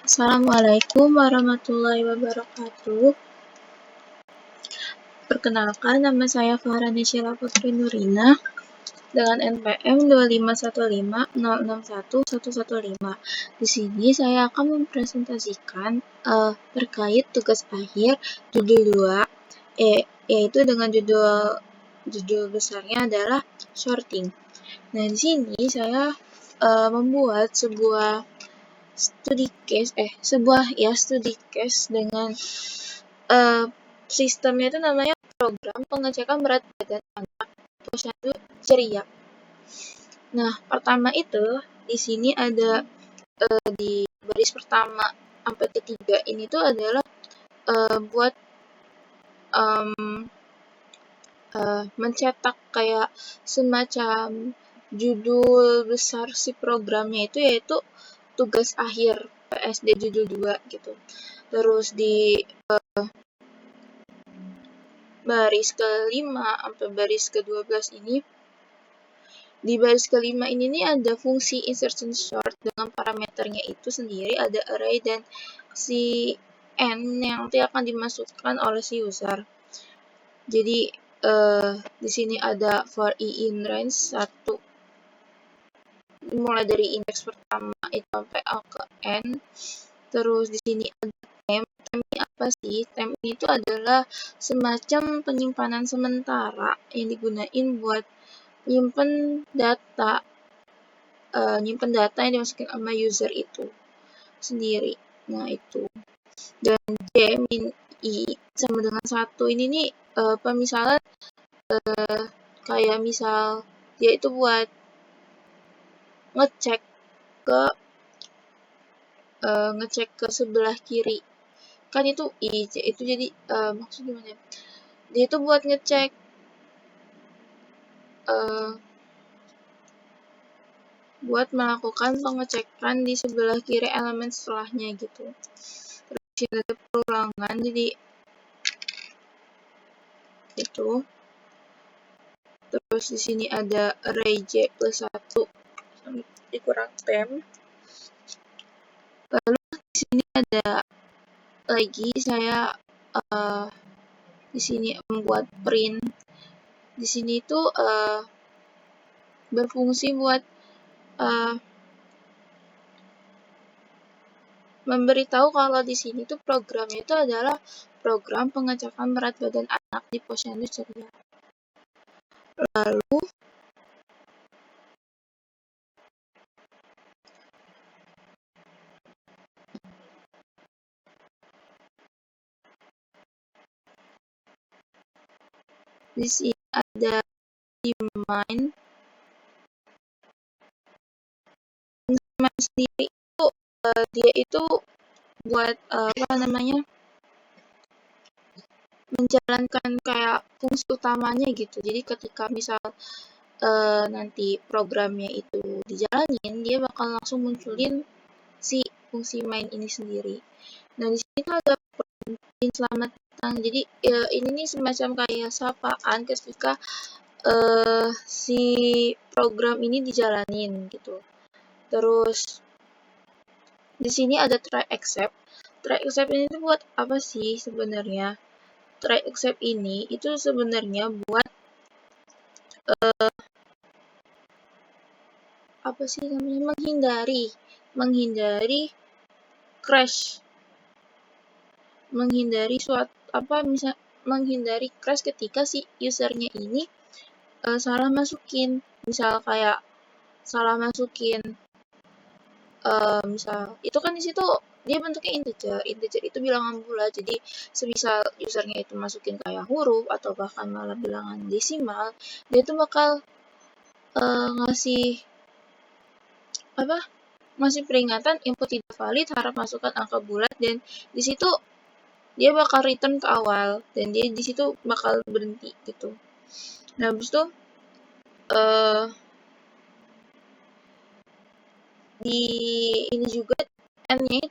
Assalamualaikum warahmatullahi wabarakatuh. Perkenalkan, nama saya Farhana Sheila Putri Nurina dengan NPM 25150611115. Di sini saya akan mempresentasikan terkait tugas akhir judul 2, yaitu dengan judul besarnya adalah sorting. Nah, di sini saya membuat sebuah studi case dengan sistemnya itu namanya program pengecekan berat badan anak posyandu ceria. Nah, pertama itu di sini ada di baris pertama sampai ketiga ini tuh adalah buat mencetak kayak semacam judul besar si programnya itu, yaitu tugas akhir PSD judul 2 gitu. Terus di baris ke-5 sampai baris ke-12 ini, di baris ke-5 ini nih ada fungsi insertion sort dengan parameternya itu sendiri, ada array dan si n yang nanti akan dimasukkan oleh si user. Jadi di sini ada for i in range 1 mulai dari indeks pertama itu sampai ke n. Terus di sini ada temp. Temp ini apa sih? Temp ini itu adalah semacam penyimpanan sementara yang digunain buat nyimpen data yang dimasukin sama user itu sendiri. Nah, itu. Dan J min I sama dengan 1 ini nih pemisalan kayak misal dia itu buat ngecek ke sebelah kiri, kan itu I, itu jadi maksudnya gimana ya, dia itu buat ngecek buat melakukan pengecekan di sebelah kiri elemen setelahnya gitu. Terus ini ada perulangan, jadi itu. Terus di sini ada array J plus 1 dikurang temp. Lalu di sini ada lagi saya di sini membuat print. Di sini itu berfungsi buat memberitahu kalau di sini tuh programnya itu adalah program pengecekan berat badan anak di posyandu ceria. Lalu di sini ada demand sendiri itu dia itu buat menjalankan kayak fungsi utamanya gitu. Jadi ketika misal nanti programnya itu dijalanin, dia bakal langsung munculin si fungsi main ini sendiri. Nah, di sini tuh ada selamat datang. Jadi ini nih semacam kayak sapaan ketika si program ini dijalanin gitu. Terus di sini ada try except. Try except ini tuh buat apa sih sebenarnya? Try except ini itu sebenarnya buat apa sih namanya, menghindari crash, menghindari crash ketika si usernya ini salah masukin, misal kayak salah masukin misal itu kan di situ dia bentuknya integer itu bilangan bulat, jadi semisal usernya itu masukin kayak huruf atau bahkan malah bilangan desimal, dia tuh bakal ngasih peringatan input tidak valid, harap masukkan angka bulat, dan di situ dia bakal return ke awal dan dia di situ bakal berhenti gitu. Nah, habis itu di ini juga n-nya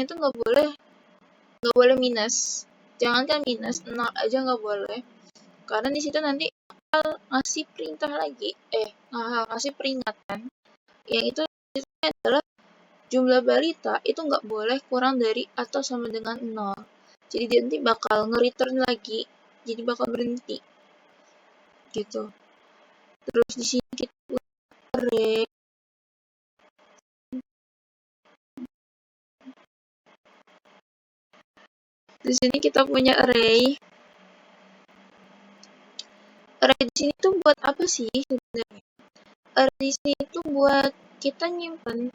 itu nggak boleh minus, jangankan minus, 0 aja nggak boleh, karena di situ nanti bakal ngasih perintah lagi ngasih peringatan yang itu adalah jumlah balita itu nggak boleh kurang dari atau sama dengan 0. Jadi dia nanti bakal nge-return lagi, jadi bakal berhenti gitu. Terus di sini kita punya array. Di sini kita punya array. Array di sini tuh buat apa sih sebenarnya? Array di sini tuh buat kita nyimpen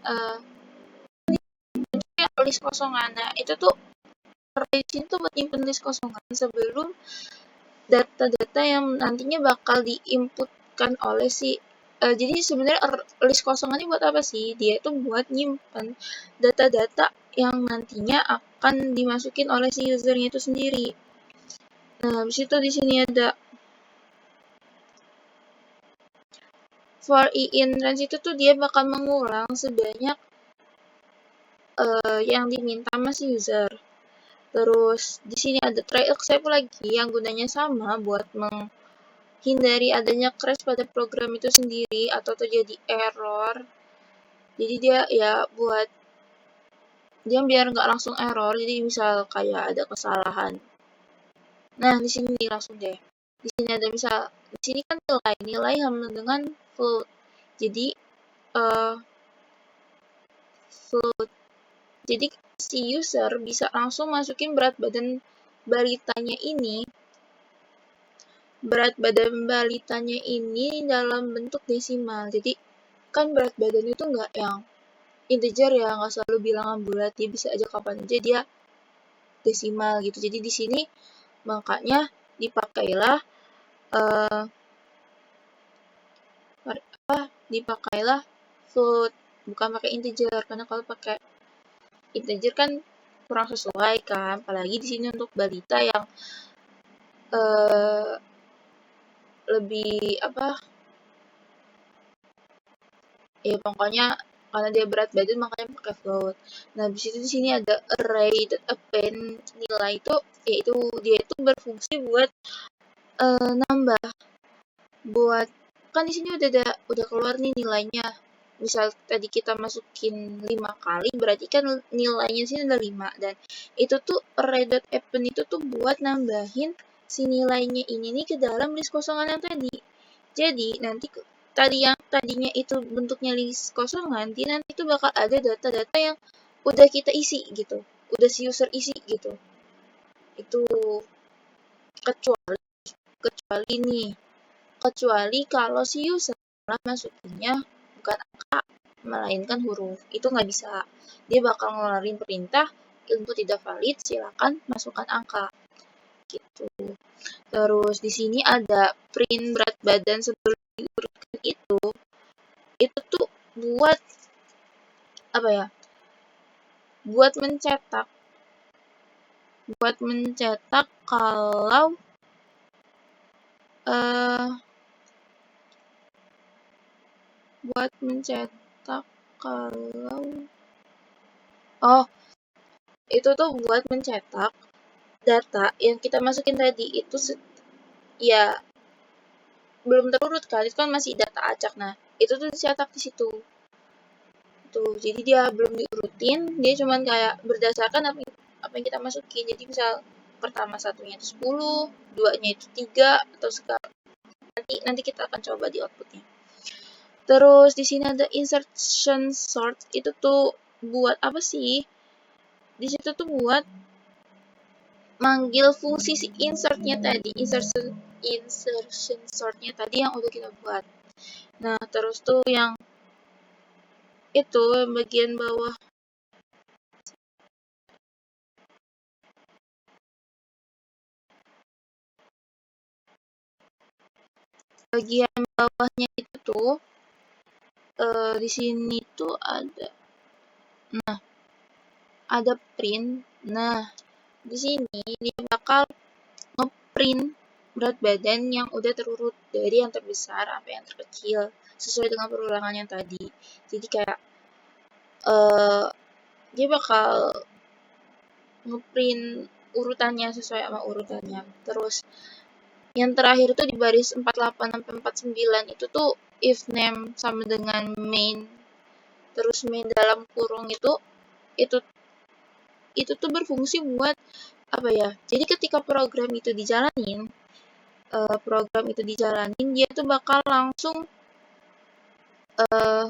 list kosongan. Nah, itu tuh array di sini tuh buat nyimpen list kosongan sebelum data-data yang nantinya bakal diinputkan oleh si jadi sebenarnya list kosongan ini buat apa sih? Dia itu buat nyimpen data-data yang nantinya akan dimasukin oleh si usernya itu sendiri. Nah, habis itu di sini ada for i in range itu tuh dia bakal mengulang sebanyak yang diminta sama si user. Terus di sini ada try except lagi yang gunanya sama buat menghindari adanya crash pada program itu sendiri atau terjadi error. Jadi dia ya buat dia biar nggak langsung error. Jadi misal kayak ada kesalahan. Nah, di sini langsung deh. Di sini ada misal di sini kan nilai sama dengan float. Jadi float. Jadi si user bisa langsung masukin berat badan balitanya ini dalam bentuk desimal. Jadi kan berat badan itu nggak yang integer ya, nggak selalu bilangan bulat, dia bisa aja kapan aja dia desimal gitu. Jadi di sini makanya dipakailah float, bukan pakai integer, karena kalau pakai integer kan kurang sesuai kan, apalagi di sini untuk balita yang lebih ya pokoknya karena dia berat badan makanya pakai float. Nah, di situ di sini ada array dan append nilai itu yaitu dia itu berfungsi buat nambah buat kan di sini udah keluar nih nilainya. Misal tadi kita masukin 5 kali berarti kan nilainya sini ada 5 dan itu tuh array.append itu tuh buat nambahin si nilainya ini nih ke dalam list kosongan yang tadi. Jadi nanti yang tadinya itu bentuknya list kosongan, nanti itu bakal ada data-data yang udah kita isi gitu. Udah si user isi gitu. Itu kecuali nih. Kecuali kalau si user masukinnya bukan angka, melainkan huruf. Itu nggak bisa. Dia bakal ngeluarin perintah, input tidak valid, silakan masukkan angka. Gitu. Terus di sini ada print berat badan sebelum diurutkan itu tuh buat apa ya? Buat mencetak kalau buat mencetak kalau oh itu tuh buat mencetak data yang kita masukin tadi itu ya belum terurut kan, itu kan masih data acak. Nah, itu tuh dicetak di situ. Tuh, jadi dia belum diurutin, dia cuman kayak berdasarkan apa yang kita masukin. Jadi misal pertama satunya itu 10, duanya itu 3 atau segala. Nanti kita akan coba di outputnya. Terus di sini ada insertion sort, itu tuh buat apa sih? Di situ tuh buat manggil fungsi si insertnya tadi, insertion sortnya tadi yang udah kita buat. Nah, terus tuh yang itu bagian bawah bawahnya itu tuh di sini tuh ada print. Nah, di sini dia bakal ngeprint berat badan yang udah terurut dari yang terbesar sampai yang terkecil sesuai dengan perulangan yang tadi. Jadi kayak dia bakal ngeprint urutannya sesuai sama urutannya. Terus yang terakhir tuh di baris 48 sampai 49 itu tuh if name sama dengan main terus main dalam kurung itu tuh berfungsi buat apa ya? Jadi ketika program itu dijalanin dia tuh bakal langsung uh,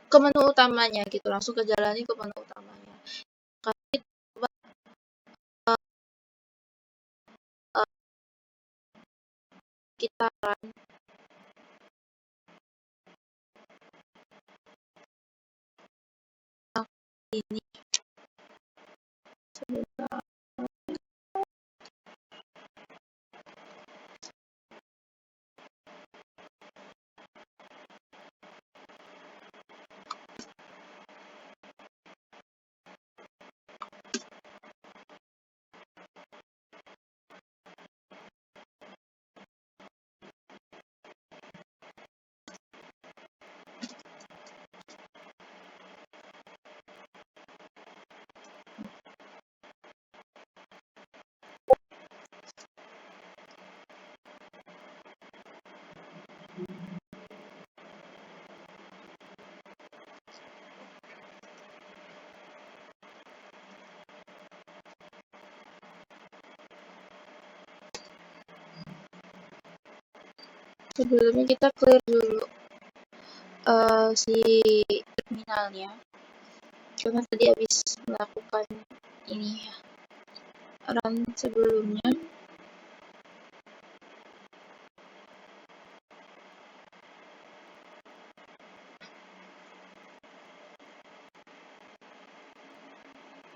ke menu utamanya gitu, langsung ke jalanin ke menu utamanya. Kali coba uh, kita run ini sebentar. Sebelumnya kita clear dulu si terminalnya karena tadi habis melakukan ini run sebelumnya.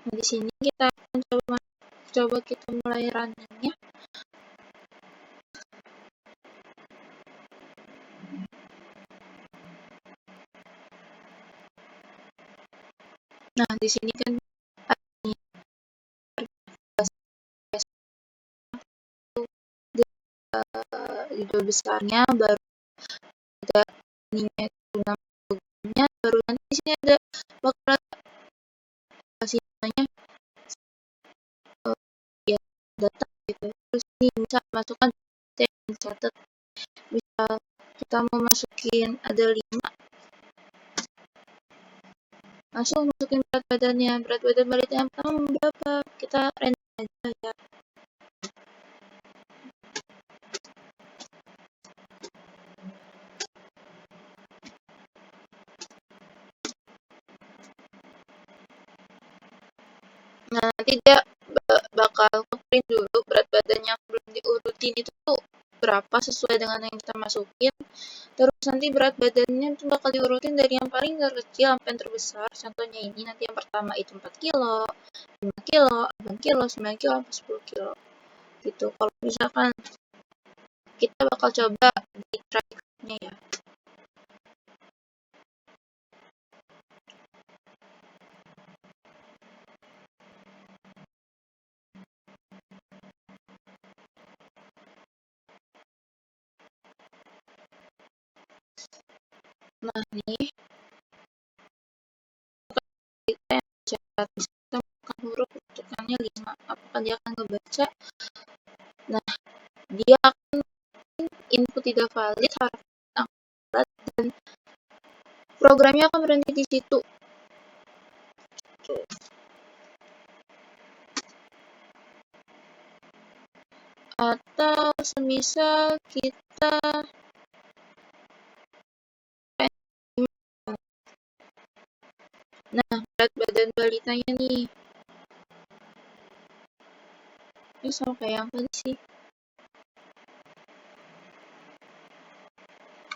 Nah, di sini kita akan coba kita mulai runningnya. Nah, di sini kan judul besarnya, baru ada ininya itu namanya, baru nanti di sini ada bakal kasih namanya ya data gitu. Terus ini bisa masukkan data yang dicatat. Bisa kita mau masukin ada 5, langsung masukin berat badan badan yang pertama berapa, kita random aja ya. Nah, nanti dia bakal nge-print dulu berat badan yang belum diurutin itu tuh berapa sesuai dengan yang kita masukin. Terus nanti berat badannya tuh bakal diurutin dari yang paling terkecil sampai yang terbesar. Contohnya ini nanti yang pertama itu 4 kilo, 5 kilo, 8 kilo, 9 kilo, sampai 10 kilo. Gitu. Kalau misalkan kita bakal coba di track-nya ya. Nah, nih kita yang baca, kita bukan huruf rujukannya 5. Apakah dia akan ngebaca? Nah, dia akan input tidak valid, harus angkat, dan programnya akan berhenti di situ. Atau semisal kita nah berat badan balitanya nih ini sama kayak yang tadi sih,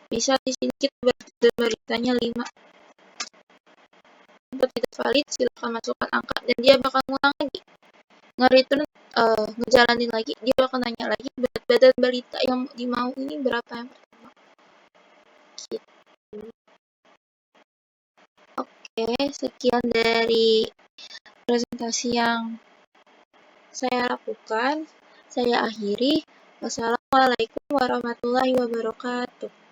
bisa di sini kita berat badan balitanya 5. Untuk tidak valid silakan masukkan angka dan dia bakal ngulang lagi nge-return ngejalanin lagi, dia bakal nanya lagi berat badan balita yang dimau ini berapa yang pertama gitu. Oke, sekian dari presentasi yang saya lakukan. Saya akhiri. Wassalamualaikum warahmatullahi wabarakatuh.